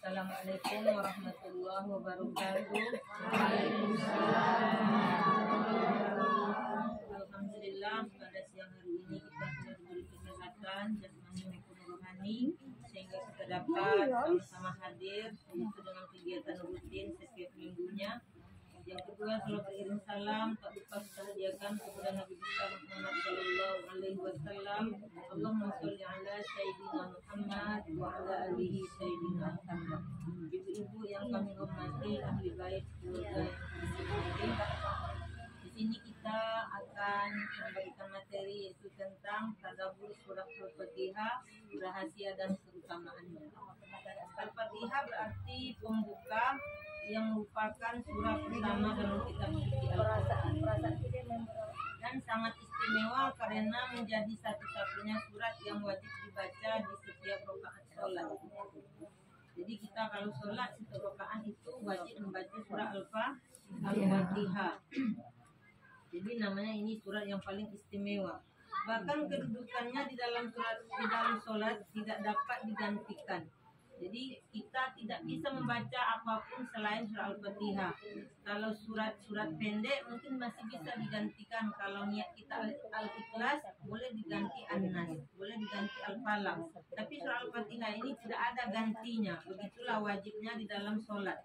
Assalamualaikum warahmatullahi wabarakatuh. Alhamdulillah pada siang hari ini kita sudah diberi kesehatan jasmani maupun rohani sehingga kita dapat sama-sama hadir yaitu dengan kegiatan rutin setiap minggunya. Yang kedua, salat beriring salam tak lupa kita hadiahkan kepada Nabi besar Muhammad sallallahu alaihi wasallam. Allahumma sholli ala sayyidina Muhammad wa ala alihi sayyidina Muhammad. Ibu-ibu yang kami hormati, ahli bait keluarga yang di sini kita akan memberikan materi yaitu tentang tadabbur surah Al-Fatihah, rahasia dan keutamaannya. Al-Fatihah berarti pembuka yang merupakan surah pertama dalam kitab suci Al-Quran dan sangat istimewa karena menjadi satu-satunya surat yang wajib dibaca di setiap rakaat sholat. Jadi kita kalau sholat setiap rakaat itu wajib membaca surah Al-Fatihah. Jadi namanya ini surat yang paling istimewa. Bahkan kedudukannya di dalam sholat tidak dapat digantikan. Jadi kita tidak bisa membaca apapun selain surah Al-Fatihah. Kalau surat-surat pendek mungkin masih bisa digantikan. Kalau niat kita Al-Ikhlas boleh diganti An-Nas, boleh diganti Al-Falaq. Tapi surah Al-Fatihah ini tidak ada gantinya. Begitulah wajibnya di dalam sholat.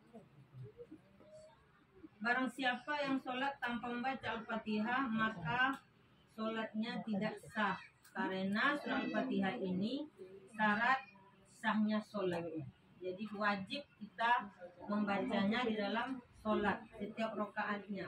Barang siapa yang sholat tanpa membaca Al-Fatihah maka sholatnya tidak sah. Karena surah Al-Fatihah ini syarat sahnya sholat. Jadi wajib kita membacanya di dalam sholat setiap rakaatnya.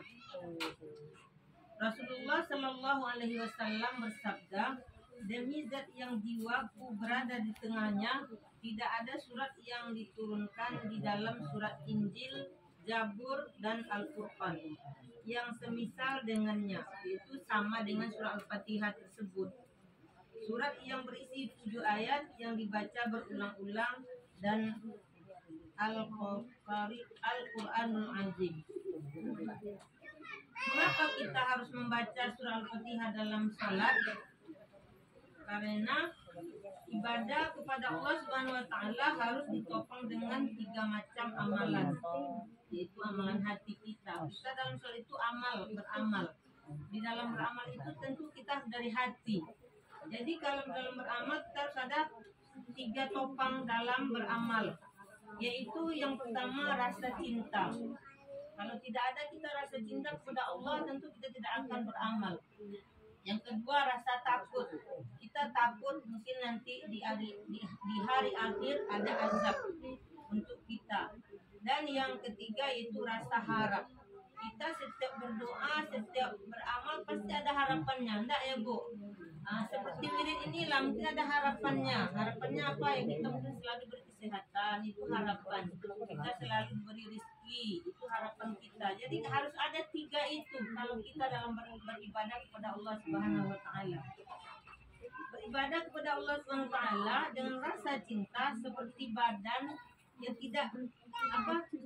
Rasulullah Shallallahu Alaihi Wasallam bersabda, demi zat yang jiwaku berada di tengahnya, tidak ada surat yang diturunkan di dalam surat Injil, Zabur dan Al-Quran yang semisal dengannya, yaitu sama dengan surah Al-Fatihah tersebut. Surat yang berisi 7 ayat yang dibaca berulang-ulang dan Al-Quranul Azim. Mengapa kita harus membaca surah Al-Fatihah dalam salat? Karena ibadah kepada Allah Subhanahu wa taala harus ditopang dengan 3 macam amalan. Yaitu amalan hati kita. Kita dalam salat itu beramal. Di dalam beramal itu tentu kita dari hati. Jadi kalau dalam beramal kita harus ada 3 topang dalam beramal. Yaitu yang pertama rasa cinta. Kalau tidak ada kita rasa cinta kepada Allah tentu kita tidak akan beramal. Yang kedua rasa takut. Kita takut mungkin nanti di hari akhir ada azab untuk kita. Dan yang ketiga yaitu rasa harap. Kita setiap berdoa, setiap beramal pasti ada harapannya, enggak ya Bu? Seperti wirid inilah mungkin ada harapannya. Harapannya apa ya? Kita mungkin selalu berkesehatan, itu harapan. Kita selalu diberi rezeki, itu harapan kita. Jadi harus ada 3 itu kalau kita dalam beribadah kepada Allah Subhanahu wa taala. Beribadah kepada Allah Subhanahu wa taala dengan rasa cinta seperti badan yang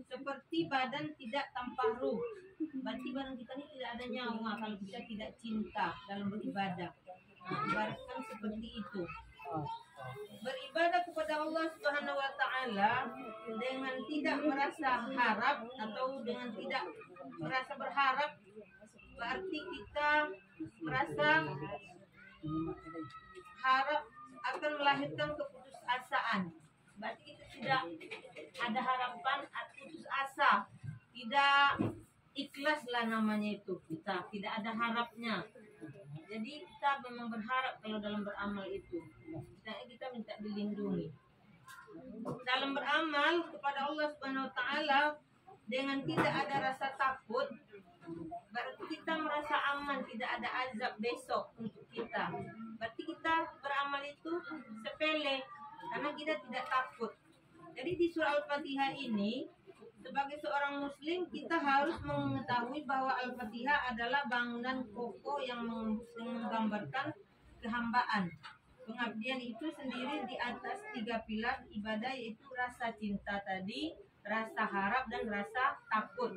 seperti badan tidak tanpa ruh. Berarti badan kita ini tidak ada nyawa kalau kita tidak cinta dalam beribadah. Ibaratkan seperti itu. Beribadah kepada Allah Subhanahu wa taala dengan tidak merasa harap atau dengan tidak merasa berharap berarti kita merasa harap akan melahirkan keputusasaan. Berarti kita tidak ada harapan atau putus asa, tidak ikhlas lah namanya itu. Kita tidak ada harapnya. Jadi kita memang berharap kalau dalam beramal itu. Kita minta dilindungi. Dalam beramal kepada Allah Subhanahu wa taala dengan tidak ada rasa takut, berarti kita merasa aman, tidak ada azab besok untuk kita. Berarti kita beramal itu sepele karena kita tidak takut. Jadi di surah Al-Fatihah ini sebagai seorang muslim kita harus mengetahui bahwa Al-Fatihah adalah bangunan kokoh yang menggambarkan kehambaan. Pengabdian itu sendiri di atas 3 pilar ibadah yaitu rasa cinta tadi, rasa harap dan rasa takut.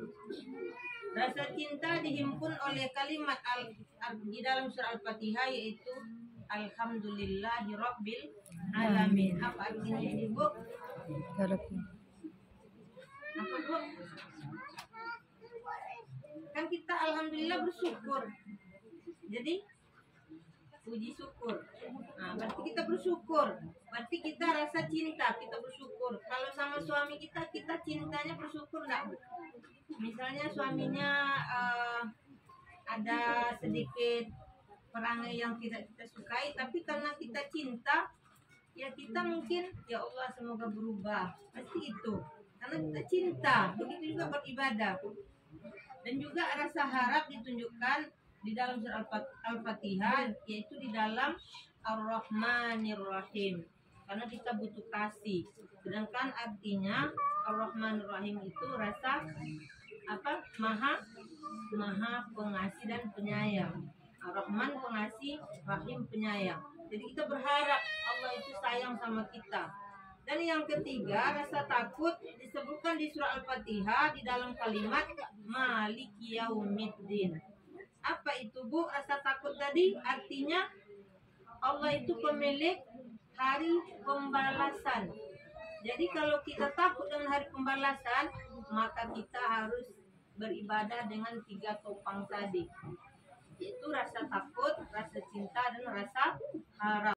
Rasa cinta dihimpun oleh kalimat di dalam surah Al-Fatihah yaitu Alhamdulillahirabbil alamin. Apa artinya ini, Bu? alhamdulillah bersyukur. Jadi puji syukur. Nah, berarti kita bersyukur. Berarti kita rasa cinta, kita bersyukur. Kalau sama suami kita cintanya bersyukur enggak? Misalnya suaminya ada sedikit perangai yang tidak kita sukai, tapi karena kita cinta, ya kita mungkin ya Allah semoga berubah. Pasti itu. Karena kita cinta. Begitu juga beribadah. Dan juga rasa harap ditunjukkan di dalam surah Al-Fatihah, yaitu di dalam Ar-Rahmanir-Rahim. Karena kita butuh kasih. Sedangkan artinya Ar-Rahmanir-Rahim itu rasa apa? Maha pengasih dan penyayang. Ar-Rahman pengasih, Rahim penyayang. Jadi kita berharap Allah itu sayang sama kita. Dan yang ketiga, rasa takut disebutkan di surah Al-Fatihah di dalam kalimat Maliki Yaumiddin. Apa itu, Bu? Rasa takut tadi artinya Allah itu pemilik hari pembalasan. Jadi kalau kita takut dengan hari pembalasan, maka kita harus beribadah dengan 3 topang tadi. Yaitu rasa takut, rasa cinta, dan rasa harap.